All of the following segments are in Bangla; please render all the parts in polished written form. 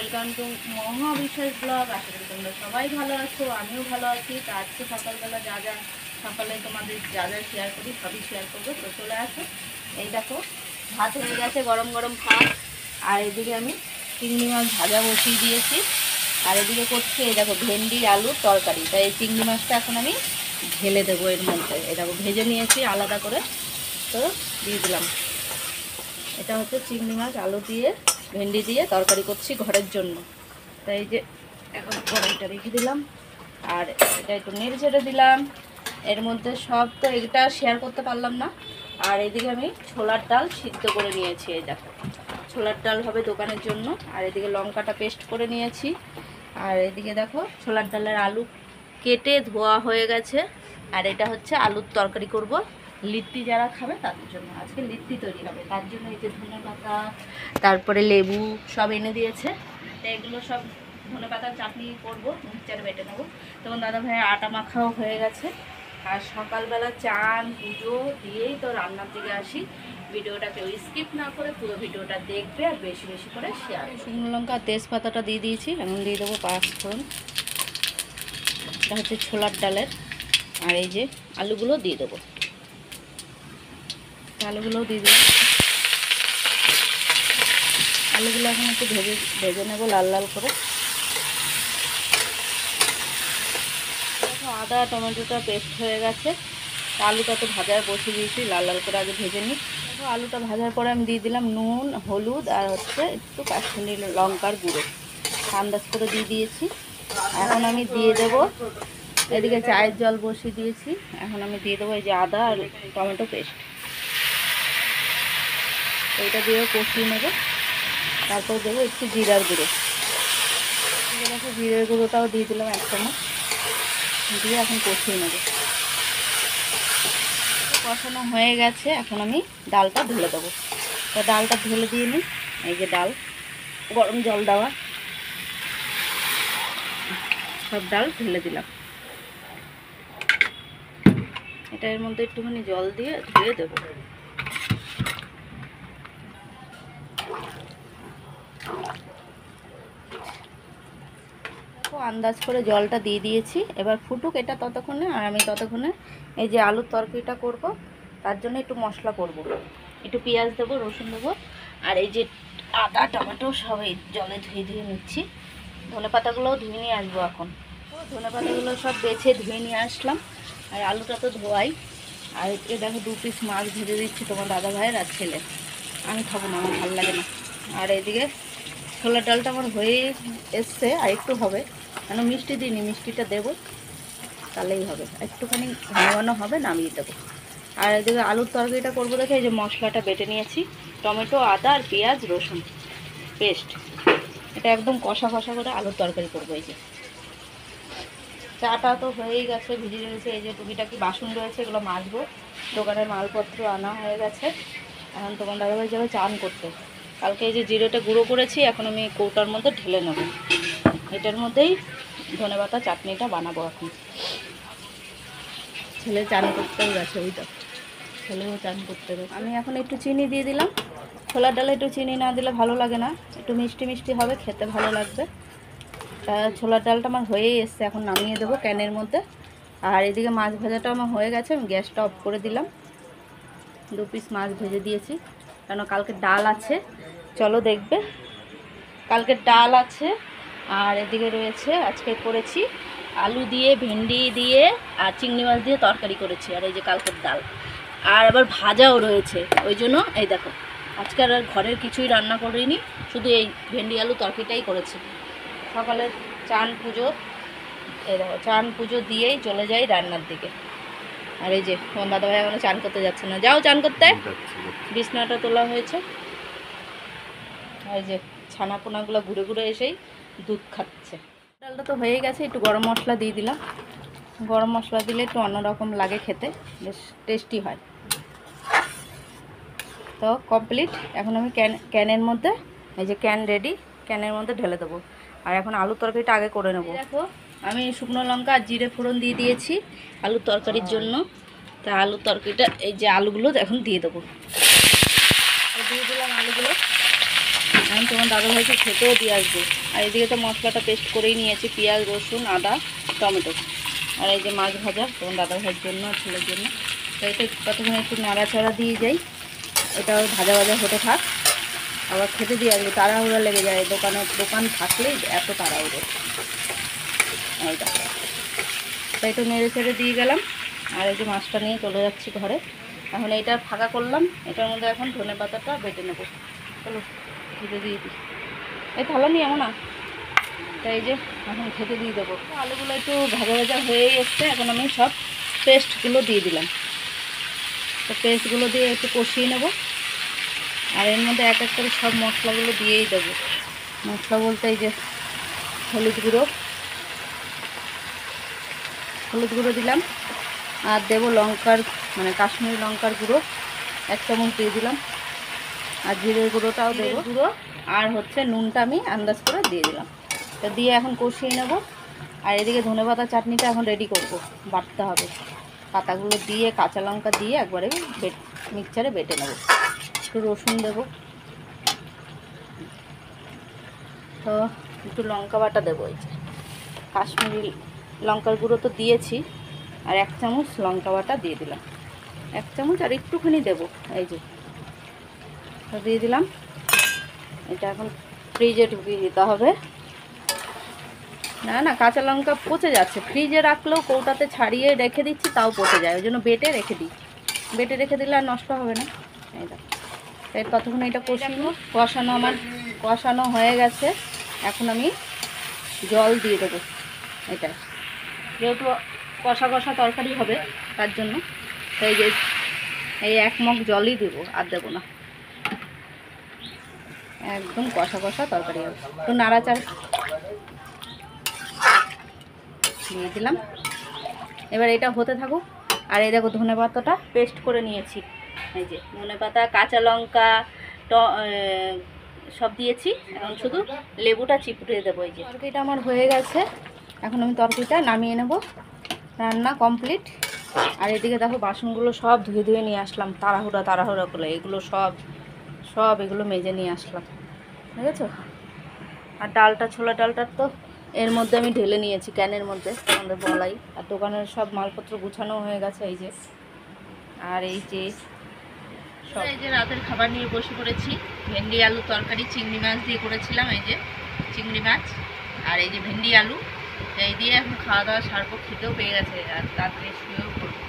Welcome to Mahabiswas blog. আশা করি তোমরা সবাই ভালো আছো, আমিও ভালো আছি। তো আজকে সকালবেলা যা যা সকালে তোমাদের যা যা শেয়ার করি সবই শেয়ার করবো। তো চলে আসো। এই দেখো ভাত হয়ে গেছে, গরম গরম ভাত। আর এদিকে আমি চিংড়ি মাছ ভাজা বসিয়ে দিয়েছি। আর এদিকে করছি এই দেখো ভেন্ডি আলুর তরকারি। তাই এই চিংড়ি মাছটা এখন আমি ঢেলে দেবো এর মধ্যে। এই দেখো ভেজে নিয়েছি আলাদা করে, তো দিয়ে দিলাম। এটা হচ্ছে চিংড়ি মাছ আলু দিয়ে ভেন্ডি দিয়ে তরকারি করছি ঘরের জন্য। তাই এই যে এখন কড়াইটা রেখে দিলাম, আর এটা একটু নেড়ে ছেড়ে দিলাম। এর মধ্যে সব তো এটা শেয়ার করতে পারলাম না। আর এদিকে আমি ছোলার ডাল সিদ্ধ করে নিয়েছি। এই দেখো ছোলার ডাল হবে দোকানের জন্য। আর এদিকে লঙ্কাটা পেস্ট করে নিয়েছি। আর এদিকে দেখো ছোলার ডালের আলু কেটে ধোয়া হয়ে গেছে। আর এটা হচ্ছে আলুর তরকারি করব লিট্টি যারা খাবে তাদের জন্য। আজকে লিট্টি তৈরি হবে, তার জন্য এই যে ধনেপাতা তারপরে লেবু সব এনে দিয়েছে। তো এগুলো সব ধনেপাতার চাটনি করবো, মিক্সচার বেটে নেবো। তখন দাদা ভাইয়ের আটা মাখাও হয়ে গেছে। আর সকালবেলা চান পুজো দিয়েই তো রান্নার দিকে আসি। ভিডিওটা কেউ স্কিপ না করে পুরো ভিডিওটা দেখবে আর বেশি বেশি করে শেয়ার। শুকনো লঙ্কা তেজপাতাটা দিয়ে দিয়েছি, এখন দিয়ে দেবো পাঁচফোড়ন। এটা হচ্ছে ছোলার ডালের। আর এই যে আলুগুলো দিয়ে দেবো, আলুগুলোও দিয়ে দেবো। আলুগুলো এখন একটু ভেজে নেবো লাল লাল করে। দেখো আদা টমেটোটা পেস্ট হয়ে গেছে। আলুটা তো ভাজার বসিয়ে দিয়েছি, লাল লাল করে আগে ভেজে নিই। দেখো আলুটা ভাজার পরে আমি দিয়ে দিলাম নুন হলুদ আর হচ্ছে একটু কাশ্মীরি লঙ্কার গুঁড়ো আন্দাজ করে দিয়ে দিয়েছি। এখন আমি দিয়ে দেবো, এদিকে চায়ের জল বসিয়ে দিয়েছি। এখন আমি দিয়ে দেবো এই যে আদা আর টমেটো পেস্ট, এইটা দিয়েও কষিয়ে নেবো। তারপর দেবো একটু জিরার গুঁড়ো। দেখো জিরের গুঁড়োটাও দিয়ে দিলাম এক চামচ, দিয়ে এখন কষিয়ে নেবো। কষানো হয়ে গেছে, এখন আমি ডালটা ঢেলে দেবো। তো ডালটা ঢেলে দিয়ে নিই। এই যে ডাল, গরম জল দেওয়া, সব ডাল ঢেলে দিলাম। এটা এর মধ্যে একটুখানি জল দিয়ে ধুয়ে দেবো। আন্দাজ করে জলটা দিয়ে দিয়েছি, এবার ফুটুক এটা ততক্ষণে। আর আমি ততক্ষণে এই যে আলুর তরকারিটা করব, তার জন্য একটু মশলা করব। একটু পেঁয়াজ দেবো, রসুন দেবো, আর এই যে আদা টমেটো সব এই জলে ধুয়ে নিচ্ছি। ধনেপাতাগুলোও ধুয়ে নিয়ে আসবো এখন। ধনেপাতাগুলো সব বেছে ধুয়ে নিয়ে আসলাম। আর আলুটা তো ধোয়াই। আর এ দেখো 2 পিস মাছ ভেজে দিচ্ছি তোমার দাদা ভাইয়ের আর ছেলে। আমি খাবো না, আমার ভালো লাগে না। আর এদিকে ছোলার ডালটা আমার হয়ে এসছে, আর একটু হবে, কেন মিষ্টি দিইনি, মিষ্টিটা দেবো তাহলেই হবে। একটুখানি ঘন হবে, নামিয়ে দেবো। আর এদিকে আলুর তরকারিটা করবো দেখে এই যে মশলাটা বেটে নিয়েছি, টমেটো আদা আর পেঁয়াজ রসুন পেস্ট। এটা একদম কষা কষা করে আলুর তরকারি করবো। এই যে চাটা তো হয়েই গেছে, ভিজে রয়েছে। এই যে টুকিটাকি বাসন রয়েছে, এগুলো মাজবো। দোকানের মালপত্র আনা হয়ে গেছে। এখন তোমার দাদাভাই যাবে চান করতে। কালকে এই যে জিরেটা গুঁড়ো করেছি, এখন আমি কৌটার মধ্যে ঢেলে নেব। এটার মধ্যেই ধনেপাতা চাটনিটা বানাবো। এখন ছেলে চান করতেও গেছে, ওই তো ছেলেও চান করতে গেছে। আমি এখন একটু চিনি দিয়ে দিলাম। ছোলার ডালে একটু চিনি না দিলে ভালো লাগে না, একটু মিষ্টি মিষ্টি হবে, খেতে ভালো লাগবে। তা ছোলার ডালটা আমার হয়েই এসছে, এখন নামিয়ে দেবো ক্যানের মধ্যে। আর এদিকে মাছ ভাজাটা আমার হয়ে গেছে, আমি গ্যাসটা অফ করে দিলাম। 2 পিস মাছ ভেজে দিয়েছি, কেন কালকে ডাল আছে, চলো দেখবে। কালকে ডাল আছে। আর এদিকে রয়েছে আজকে করেছি আলু দিয়ে ভেন্ডি দিয়ে আর চিংড়ি মাছ দিয়ে তরকারি করেছি। আর এই যে কালকের ডাল, আর আবার ভাজাও রয়েছে। ওই জন্য এই দেখো আজকে আর ঘরের কিছুই রান্না করিনি, শুধু এই ভেন্ডি আলু তরকারিটাই করেছি। সকালে চান পুজো, এই দেখো চান পুজো দিয়েই চলে যাই রান্নার দিকে। আর এই যে তোমার দাদাভাই এখনো চান করতে যাচ্ছে না, যাও চান করতে। বিছনাটা তোলা হয়েছে। আর এই যে ছানা পোনাগুলো ঘুরে ঘুরে এসেই দুধ খাচ্ছে। ডালটা তো হয়ে গেছে, একটু গরম মশলা দিয়ে দিলাম। গরম মশলা দিলে একটু অন্যরকম লাগে খেতে, বেশ টেস্টি হয়। তো কমপ্লিট। এখন আমি ক্যানের মধ্যে, এই যে ক্যান রেডি, ক্যানের মধ্যে ঢেলে দেবো। আর এখন আলুর তরকারিটা আগে করে নেবো। দেখো আমি শুকনো লঙ্কা আর জিরে ফোড়ন দিয়ে দিয়েছি আলুর তরকারির জন্য। তা আলুর তরকারিটা এই যে আলুগুলো এখন দিয়ে দেবো, দিয়ে দিলাম আলুগুলো। আমি তোমার দাদাভাইকে খেতেও দিয়ে আসবো। আর এদিকে তো মশলাটা পেস্ট করেই নিয়েছি, পেঁয়াজ, রসুন, আদা, টমেটো। আর এই যে মাছ ভাজা তোমার দাদাভাইয়ের জন্য আর ছেলের জন্য। তো এটা ততক্ষণ একটু নাড়াচাড়া দিয়ে যাই, এটাও ভাজা ভাজা হতে থাক। আবার খেতে দিয়ে আসবো, তাড়াহুড়া লেগে যায় দোকান থাকলেই এত তাড়াহুড়ো। এইটা তাই তো নেড়ে ছেড়ে দিয়ে গেলাম। আর এই যে মাছটা নিয়ে চলে যাচ্ছি ঘরে। এখন এইটা ফাঁকা করলাম, এটার মধ্যে এখন ধনে পাতাটা বেটে নেবো। চলো খেতে দিয়ে দিই, এই থালা নিয়ে এমন না। তাই যে এখন খেতে দিয়ে দেবো। আলুগুলো একটু ভাজা ভাজা হয়ে এসছে, এখন আমি সব পেস্টগুলো দিয়ে দিলাম। তো পেস্টগুলো দিয়ে একটু কষিয়ে নেব। আর এর মধ্যে এক এক করে সব মশলাগুলো দিয়েই দেবো। মশলা বলতে এই যে হলুদ গুঁড়ো দিলাম, আর দেবো কাশ্মীরি লঙ্কার গুঁড়ো 1 চামচ দিয়ে দিলাম, আর জিরের গুঁড়োটাও দেবো গুঁড়ো, আর হচ্ছে নুনটা আমি আন্দাজ করে দিয়ে দিলাম। তো দিয়ে এখন কষিয়ে নেব। আর এদিকে ধনেপাতা চাটনিটা এখন রেডি করব, বাটতে হবে। পাতাগুলো দিয়ে কাঁচা লঙ্কা দিয়ে একবারে মিক্সচারে বেটে নেব। একটু রসুন দেব, তো একটু লঙ্কা বাটা দেবো। এই যে কাশ্মীরি লঙ্কার গুঁড়ো তো দিয়েছি, আর 1 চামচ লঙ্কা বাটা দিয়ে দিলাম। 1 চামচ আর একটুখানি দেবো। এই যে দিয়ে দিলাম। এটা এখন ফ্রিজে ঢুকিয়ে দিতে হবে। না কাঁচা লঙ্কা পচে যাচ্ছে, ফ্রিজে রাখলেও কৌটাতে ছাড়িয়ে রেখে দিচ্ছি তাও পচে যায়, ওই জন্য বেটে রেখে দিই। বেটে রেখে দিলে আর নষ্ট হবে না। এইটা তাই ততক্ষণ এটা কষানো হয়ে গেছে। এখন আমি জল দিয়ে দেবো। এটা যেহেতু কষা তরকারি হবে তার জন্য, তাই যে এই 1 মগ জলই দেবো, আর দেবো না। একদম কষা তরকারি হবে। তো নাড়াচাড়া দিয়ে দিলাম। এবার এটা হতে থাকুক। আর এই দেখো ধনেপাতাটা পেস্ট করে নিয়েছি। এই যে ধনেপাতা, কাঁচা লঙ্কা সব দিয়েছি। এখন শুধু লেবুটা চিপুড়ে দেবো। এই যে তরকারিটা আমার হয়ে গেছে, এখন আমি তরকারিটা নামিয়ে নেব। রান্না কমপ্লিট। আর এদিকে দেখো বাসনগুলো সব ধুয়ে নিয়ে আসলাম, তাড়াহুড়া করে। এগুলো সব এগুলো মেজে নিয়ে আসলাম, বুঝেছো। আর ছোলা ডালটা তো এর মধ্যে আমি ঢেলে নিয়েছি, ক্যানের মধ্যে আমাদের বলাই। আর দোকানের সব মালপত্র গুছানো হয়ে গেছে। এই যে আর এই যে সব এই যে রাতের খাবার নিয়ে বসে পড়েছি। ভেন্ডি আলু তরকারি চিংড়ি মাছ দিয়ে করেছিলাম। এই যে চিংড়ি মাছ আর এই যে ভেন্ডি আলু, এই দিয়ে এখন খাওয়া দাওয়া সারবো। খেতেও পেয়ে গেছে, আর রাত্রে শুয়েও পড়বো।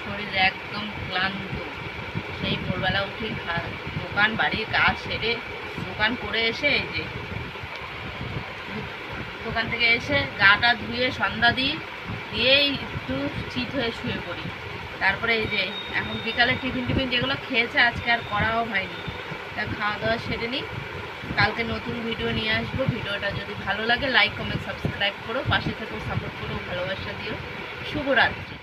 শরীর একদম ক্লান্ত। সেই ভোরবেলা উঠে বাড়ির কাজ সেরে দোকান করে এসে এই যে দোকান থেকে এসে গাটা ধুয়ে সন্ধ্যা দিয়েই একটু চিত হয়ে শুয়ে পড়ি। তারপরে এই যে এখন বিকালে টিফিন যেগুলো খেয়েছে আজকে আর করাও হয়নি, তা খাওয়া দাওয়া সেরে নিই। কালকে নতুন ভিডিও নিয়ে আসবো। ভিডিওটা যদি ভালো লাগে লাইক কমেন্ট সাবস্ক্রাইব করো, পাশে থেকেও সাপোর্ট করো, ভালোবাসা দিও। শুভরাত্রি।